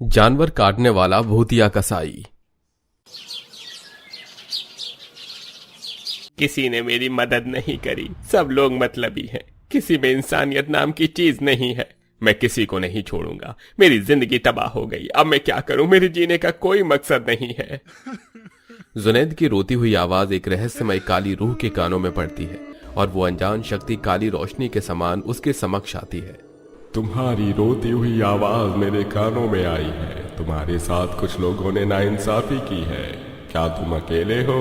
जानवर काटने वाला भूतिया कसाई। किसी ने मेरी मदद नहीं करी, सब लोग मतलबी हैं, किसी में इंसानियत नाम की चीज नहीं है। मैं किसी को नहीं छोड़ूंगा। मेरी जिंदगी तबाह हो गई, अब मैं क्या करूं? मेरे जीने का कोई मकसद नहीं है। जुनैद की रोती हुई आवाज एक रहस्यमय काली रूह के कानों में पड़ती है और वो अनजान शक्ति काली रोशनी के समान उसके समक्ष आती है। तुम्हारी रोती हुई आवाज मेरे कानों में आई है। तुम्हारे साथ कुछ लोगों ने नाइंसाफी की है। क्या तुम अकेले हो?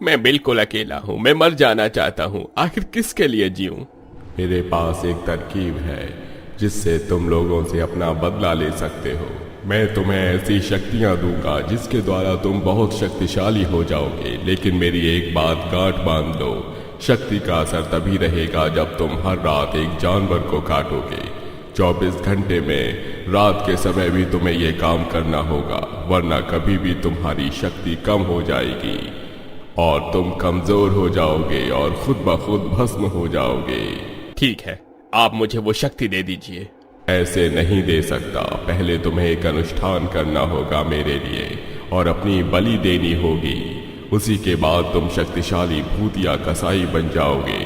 मैं बिल्कुल अकेला हूँ। मैं मर जाना चाहता हूँ। आखिर किसके लिए जीऊं? मेरे पास एक तरकीब है जिससे तुम लोगों से अपना बदला ले सकते हो। मैं तुम्हें ऐसी शक्तियां दूंगा जिसके द्वारा तुम बहुत शक्तिशाली हो जाओगे। लेकिन मेरी एक बात गांठ बांध लो, शक्ति का असर तभी रहेगा जब तुम हर रात एक जानवर को काटोगे। 24 घंटे में रात के समय भी तुम्हें यह काम करना होगा, वरना कभी भी तुम्हारी शक्ति कम हो जाएगी और तुम कमजोर हो जाओगे और खुद ब खुद भस्म हो जाओगे। ठीक है, आप मुझे वो शक्ति दे दीजिए। ऐसे नहीं दे सकता। पहले तुम्हें एक अनुष्ठान करना होगा मेरे लिए और अपनी बलि देनी होगी। उसी के बाद तुम शक्तिशाली भूतिया कसाई बन जाओगे।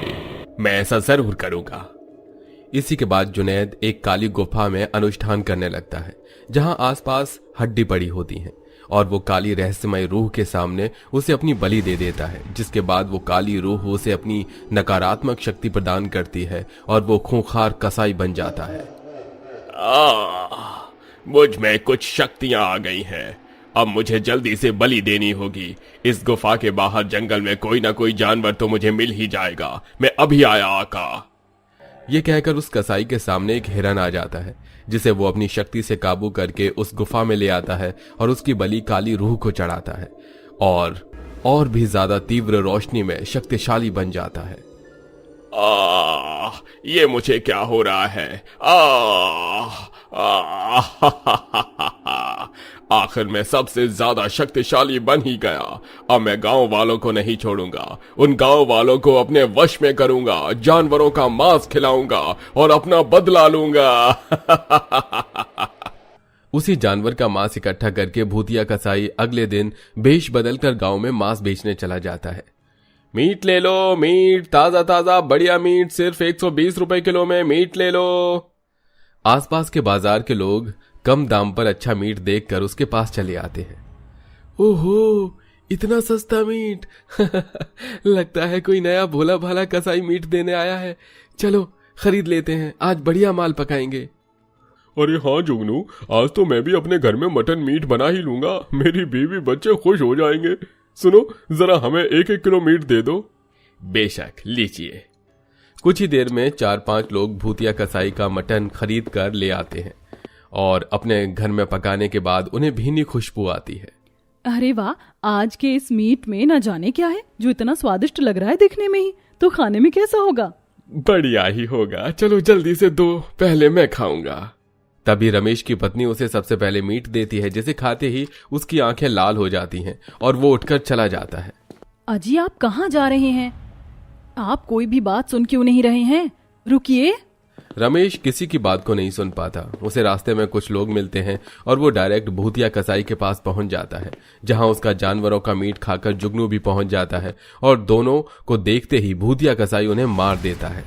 मैं ऐसा जरूर करूंगा। इसी के बाद जुनैद एक काली गुफा में अनुष्ठान करने लगता है जहां आसपास हड्डी पड़ी होती हैं और वो काली रहस्यमय रूह के सामने उसे अपनी बलि दे देता है, जिसके बाद वो काली रूह उसे अपनी नकारात्मक शक्ति प्रदान करती है और वो खूंखार कसाई बन जाता है। मुझ में कुछ शक्तियां आ गई हैं। अब मुझे जल्दी से बलि देनी होगी। इस गुफा के बाहर जंगल में कोई ना कोई जानवर तो मुझे मिल ही जाएगा। मैं अभी आया आका। ये कहकर उस कसाई के सामने एक हिरन आ जाता है जिसे वो अपनी शक्ति से काबू करके उस गुफा में ले आता है और उसकी बलि काली रूह को चढ़ाता है और भी ज्यादा तीव्र रोशनी में शक्तिशाली बन जाता है। ये मुझे क्या हो रहा है? आखिर मैं सबसे ज्यादा शक्तिशाली बन ही गया। अब मैं गांव वालों को नहीं छोड़ूंगा। उन गांव वालों को अपने वश में करूंगा, जानवरों का मांस खिलाऊंगा और अपना बदला लूंगा। उसी जानवर का मांस इकट्ठा करके भूतिया कसाई अगले दिन भेष बदलकर गांव में मांस बेचने चला जाता है। मीट ले लो, मीट ताजा ताजा बढ़िया मीट, सिर्फ 120 रुपए किलो में मीट ले लो। आसपास के बाजार के लोग कम दाम पर अच्छा मीट देखकर उसके पास चले आते हैं। ओहो, इतना सस्ता मीट। लगता है कोई नया भोला भाला कसाई मीट देने आया है। चलो खरीद लेते हैं, आज बढ़िया माल पकाएंगे। अरे हाँ जुगनू, आज तो मैं भी अपने घर में मटन मीट बना ही लूंगा। मेरी बीवी बच्चे खुश हो जाएंगे। सुनो, जरा हमें 1-1 किलो मीट दे दो। बेशक, लीजिए। कुछ ही देर में 4-5 लोग भूतिया कसाई का मटन खरीद कर ले आते हैं और अपने घर में पकाने के बाद उन्हें भीनी खुशबू आती है। अरे वाह, आज के इस मीट में न जाने क्या है जो इतना स्वादिष्ट लग रहा है दिखने में ही, तो खाने में कैसा होगा? बढ़िया ही होगा। चलो जल्दी से दो, पहले मैं खाऊंगा। तभी रमेश की पत्नी उसे सबसे पहले मीट देती है, जिसे खाते ही उसकी आंखें लाल हो जाती हैं और वो उठकर चला जाता है। अजी, आप कहाँ जा रहे हैं? आप कोई भी बात सुन क्यों नहीं रहे हैं? रुकिए। रमेश किसी की बात को नहीं सुन पाता। उसे रास्ते में कुछ लोग मिलते हैं और वो डायरेक्ट भूतिया कसाई के पास पहुंच जाता है, जहां उसका जानवरों का मीट खाकर जुगनू भी पहुंच जाता है और दोनों को देखते ही भूतिया कसाई उन्हें मार देता है।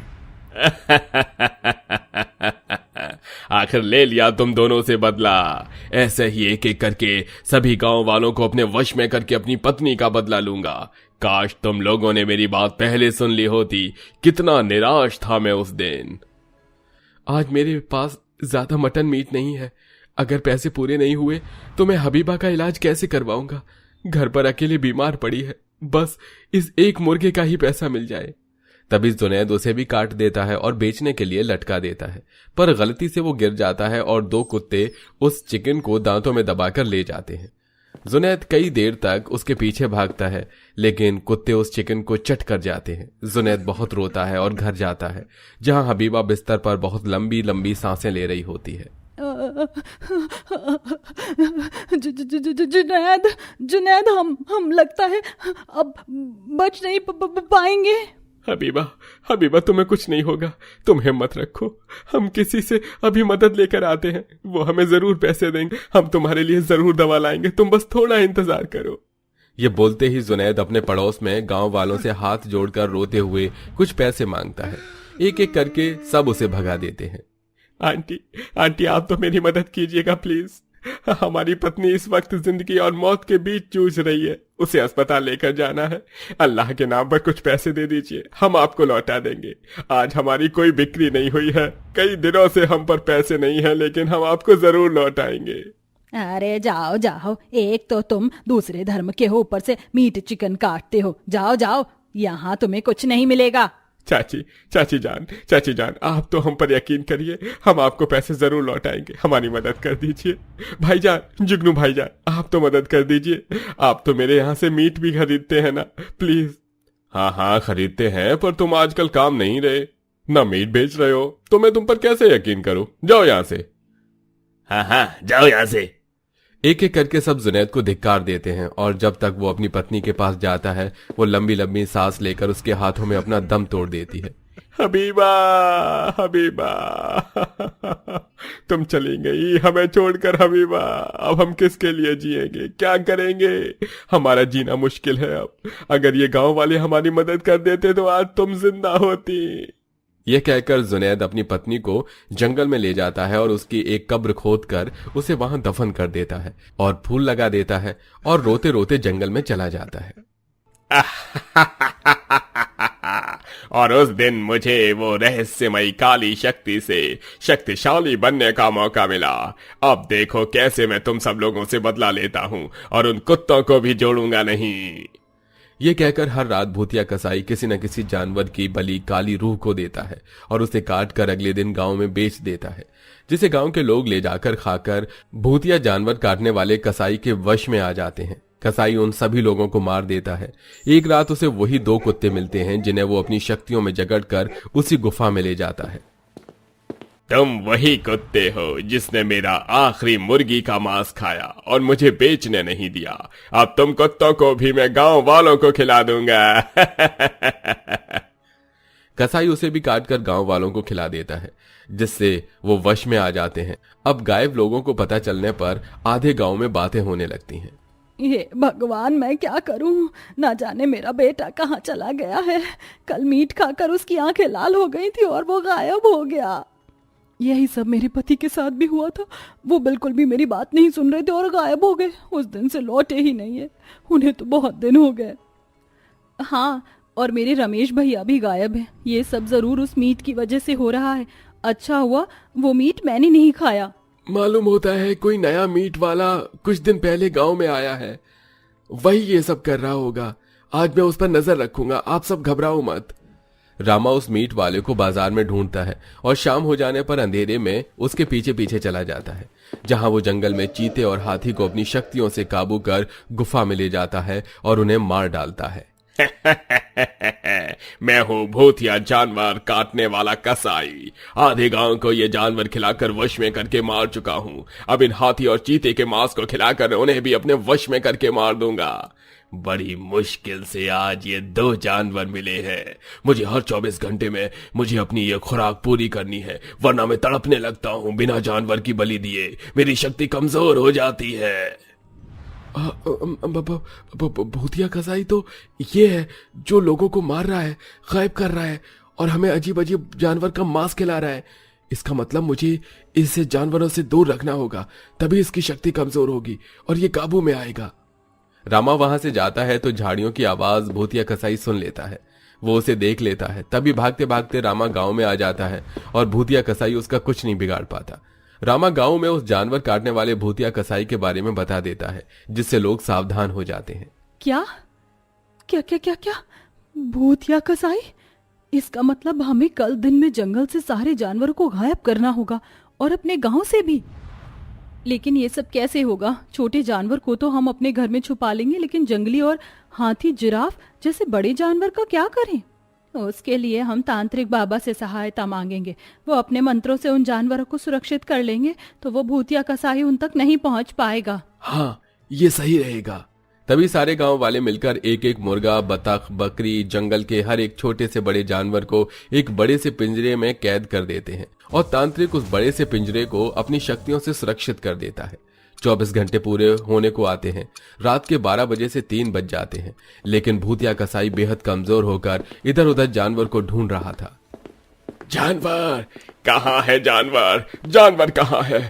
आखिर ले लिया तुम दोनों से बदला। ऐसे ही एक एक करके सभी गांव वालों को अपने वश में करके अपनी पत्नी का बदला लूंगा। काश तुम लोगों ने मेरी बात पहले सुन ली होती। कितना निराश था मैं उस दिन। आज मेरे पास ज्यादा मटन मीट नहीं है। अगर पैसे पूरे नहीं हुए तो मैं हबीबा का इलाज कैसे करवाऊंगा? घर पर अकेले बीमार पड़ी है। बस इस एक मुर्गे का ही पैसा मिल जाए। तभी जुनैद उसे भी काट देता है और बेचने के लिए लटका देता है, पर गलती से वो गिर जाता है और 2 कुत्ते उस चिकन को दांतों में दबाकर ले जाते हैं। जुनैद कई देर तक उसके पीछे भागता है, लेकिन कुत्ते उस चिकन को चट कर जाते हैं। जुनैद बहुत रोता है और घर जाता है, जहां हबीबा बिस्तर पर बहुत लंबी लंबी सांसें ले रही होती है। जुनैद, जुनैद, हम लगता है अब बच नहीं पाएंगे। हबीबा, हबीबा तुम्हें कुछ नहीं होगा, तुम हिम्मत रखो। हम किसी से अभी मदद लेकर आते हैं, वो हमें जरूर पैसे देंगे। हम तुम्हारे लिए जरूर दवा लाएंगे, तुम बस थोड़ा इंतजार करो। ये बोलते ही जुनैद अपने पड़ोस में गांव वालों से हाथ जोड़कर रोते हुए कुछ पैसे मांगता है। एक एक करके सब उसे भगा देते हैं। आंटी, आंटी आप तो मेरी मदद कीजिएगा प्लीज। हमारी पत्नी इस वक्त जिंदगी और मौत के बीच जूझ रही है, उसे अस्पताल लेकर जाना है। अल्लाह के नाम पर कुछ पैसे दे दीजिए, हम आपको लौटा देंगे। आज हमारी कोई बिक्री नहीं हुई है, कई दिनों से हम पर पैसे नहीं है, लेकिन हम आपको जरूर लौटाएंगे। अरे जाओ जाओ, एक तो तुम दूसरे धर्म के हो, ऊपर से मीट चिकन काटते हो। जाओ जाओ, यहाँ तुम्हें कुछ नहीं मिलेगा। चाची जान आप तो हम पर यकीन करिए, हम आपको पैसे जरूर लौटाएंगे। हमारी मदद कर दीजिए। भाईजान, जुगनू भाईजान, आप तो मदद कर दीजिए। आप तो मेरे यहाँ से मीट भी खरीदते हैं ना, प्लीज। हाँ खरीदते हैं, पर तुम आजकल काम नहीं रहे, ना मीट बेच रहे हो, तो मैं तुम पर कैसे यकीन करूं? जाओ यहाँ से। हाँ जाओ यहाँ से। एक एक करके सब जुनैद को धिक्कार देते हैं और जब तक वो अपनी पत्नी के पास जाता है वो लंबी लंबी सांस लेकर उसके हाथों में अपना दम तोड़ देती है। हबीबा, हबीबा, तुम चली गई हमें छोड़कर। हबीबा, अब हम किसके लिए जिएंगे, क्या करेंगे? हमारा जीना मुश्किल है अब। अगर ये गांव वाले हमारी मदद कर देते तो आज तुम जिंदा होती। यह कहकर जुनैद अपनी पत्नी को जंगल में ले जाता है और उसकी एक कब्र खोदकर उसे वहां दफन कर देता है और फूल लगा देता है और रोते रोते जंगल में चला जाता है। और उस दिन मुझे वो रहस्यमयी काली शक्ति से शक्तिशाली बनने का मौका मिला। अब देखो कैसे मैं तुम सब लोगों से बदला लेता हूँ और उन कुत्तों को भी जोड़ूंगा नहीं। ये कहकर हर रात भूतिया कसाई किसी न किसी जानवर की बलि काली रूह को देता है और उसे काट कर अगले दिन गांव में बेच देता है, जिसे गांव के लोग ले जाकर खाकर भूतिया जानवर काटने वाले कसाई के वश में आ जाते हैं। कसाई उन सभी लोगों को मार देता है। एक रात उसे वही 2 कुत्ते मिलते हैं जिन्हें वो अपनी शक्तियों में जकड़कर उसी गुफा में ले जाता है। तुम वही कुत्ते हो जिसने मेरा आखिरी मुर्गी का मांस खाया और मुझे बेचने नहीं दिया। अब तुम कुत्तों को भी मैं गांव वालों को खिला दूंगा। कसाई उसे भी काटकर गांव वालों को खिला देता है, जिससे वो वश में आ जाते हैं। अब गायब लोगों को पता चलने पर आधे गांव में बातें होने लगती हैं। ये भगवान, मैं क्या करूं? ना जाने मेरा बेटा कहाँ चला गया है। कल मीट खाकर उसकी आंखें लाल हो गई थी और वो गायब हो गया। यही सब मेरे पति के साथ भी हुआ था। वो बिल्कुल भी मेरी बात नहीं सुन रहे थे और गायब हो गए। उस दिन से लौटे ही नहीं है। उन्हें तो बहुत दिन हो गए। हाँ, और मेरे रमेश भैया भी गायब हैं। ये सब जरूर उस मीट की वजह से हो रहा है। अच्छा हुआ वो मीट मैंने नहीं खाया। मालूम होता है कोई नया मीट वाला कुछ दिन पहले गांव में आया है, वही ये सब कर रहा होगा। आज मैं उस पर नजर रखूंगा, आप सब घबराओ मत। रामा उस मीट वाले को बाजार में ढूंढता है और शाम हो जाने पर अंधेरे में उसके पीछे पीछे चला जाता है, जहां वो जंगल में चीते और हाथी को अपनी शक्तियों से काबू कर गुफा में ले जाता है और उन्हें मार डालता है। मैं हूँ भूतिया जानवर काटने वाला कसाई। आधे गांव को ये जानवर खिलाकर वश में करके मार चुका हूँ। अब इन हाथी और चीते के मांस को खिलाकर उन्हें भी अपने वश में करके मार दूंगा। बड़ी मुश्किल से आज ये 2 जानवर मिले हैं। मुझे हर 24 घंटे में मुझे अपनी ये खुराक पूरी करनी है, वरना मैं तड़पने लगता हूँ। बिना जानवर की बलि दिए मेरी शक्ति कमजोर हो जाती है। भूतिया कसाई तो ये है जो लोगों को मार रहा है, गायब कर रहा है और हमें अजीब अजीब जानवर का मांस खिला रहा है। इसका मतलब मुझे इसे जानवरों से दूर रखना होगा, तभी इसकी शक्ति कमजोर होगी और ये काबू में आएगा। रामा वहां से जाता है तो झाड़ियों की आवाज भूतिया कसाई सुन लेता है। वो उसे देख लेता है। तभी भागते भागते रामा गांव में आ जाता है और भूतिया कसाई उसका कुछ नहीं बिगाड़ पाता। रामा गांव में उस जानवर काटने वाले भूतिया कसाई के बारे में बता देता है, जिससे लोग सावधान हो जाते हैं। क्या क्या क्या क्या क्या? भूतिया कसाई? इसका मतलब हमें कल दिन में जंगल से सारे जानवरों को गायब करना होगा और अपने गांव से भी। लेकिन ये सब कैसे होगा? छोटे जानवर को तो हम अपने घर में छुपा लेंगे, लेकिन जंगली और हाथी, जिराफ जैसे बड़े जानवर का क्या करें? उसके लिए हम तांत्रिक बाबा से सहायता मांगेंगे। वो अपने मंत्रों से उन जानवरों को सुरक्षित कर लेंगे तो वो भूतिया कसाई उन तक नहीं पहुंच पाएगा। हाँ, ये सही रहेगा। तभी सारे गांव वाले मिलकर एक एक मुर्गा, बतख, बकरी, जंगल के हर एक छोटे से बड़े जानवर को एक बड़े से पिंजरे में कैद कर देते हैं और तांत्रिक उस बड़े से पिंजरे को अपनी शक्तियों से सुरक्षित कर देता है। 24 घंटे पूरे होने को आते हैं। रात के 12 बजे से 3 बज जाते हैं, लेकिन भूतिया कसाई बेहद कमजोर होकर इधर उधर जानवर को ढूंढ रहा था। जानवर कहाँ है? जानवर जानवर कहाँ है?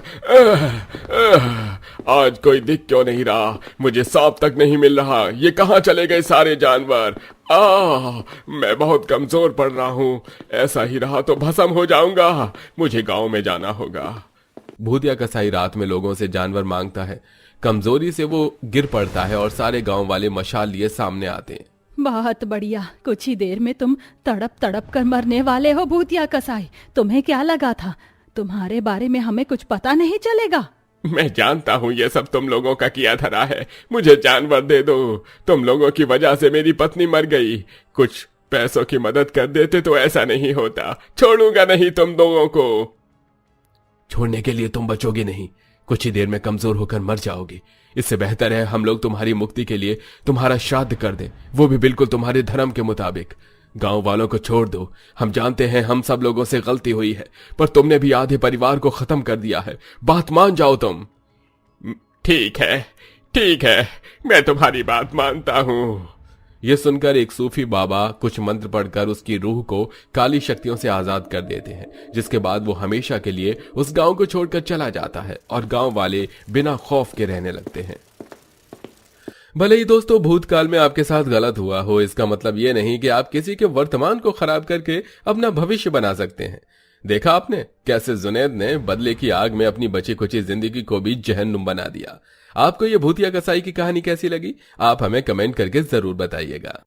आज कोई दिख क्यों नहीं रहा? मुझे सांप तक नहीं मिल रहा। ये कहाँ चले गए सारे जानवर? मैं बहुत कमजोर पड़ रहा हूँ। ऐसा ही रहा तो भस्म हो जाऊंगा। मुझे गांव में जाना होगा। भूतिया कसाई रात में लोगों से जानवर मांगता है। कमजोरी से वो गिर पड़ता है और सारे गांव वाले मशाल लिए सामने आते हैं। बहुत बढ़िया, कुछ ही देर में तुम तड़प तड़प कर मरने वाले हो भूतिया कसाई। तुम्हें क्या लगा था तुम्हारे बारे में हमें कुछ पता नहीं चलेगा? मैं जानता हूँ ये सब तुम लोगों का किया धरा है। मुझे जानवर दे दो। तुम लोगों की वजह से मेरी पत्नी मर गई। कुछ पैसों की मदद कर देते तो ऐसा नहीं होता। छोड़ूंगा नहीं तुम लोगों को। छोड़ने के लिए तुम बचोगे नहीं, कुछ ही देर में कमजोर होकर मर जाओगे। इससे बेहतर है हम लोग तुम्हारी मुक्ति के लिए तुम्हारा श्राद्ध कर दें, वो भी बिल्कुल तुम्हारे धर्म के मुताबिक। गांव वालों को छोड़ दो। हम जानते हैं हम सब लोगों से गलती हुई है, पर तुमने भी आधे परिवार को खत्म कर दिया है। बात मान जाओ तुम। ठीक है, मैं तुम्हारी बात मानता हूँ। यह सुनकर एक सूफी बाबा कुछ मंत्र पढ़कर उसकी रूह को काली शक्तियों से आजाद कर देते हैं, जिसके बाद वो हमेशा के लिए उस गांव को छोड़कर चला जाता है और गांव वाले बिना खौफ के रहने लगते हैं। भले ही दोस्तों भूतकाल में आपके साथ गलत हुआ हो, इसका मतलब ये नहीं कि आप किसी के वर्तमान को खराब करके अपना भविष्य बना सकते हैं। देखा आपने कैसे जुनैद ने बदले की आग में अपनी बची खुची जिंदगी को भी जहन्नुम बना दिया। आपको ये भूतिया कसाई की कहानी कैसी लगी? आप हमें कमेंट करके जरूर बताइएगा।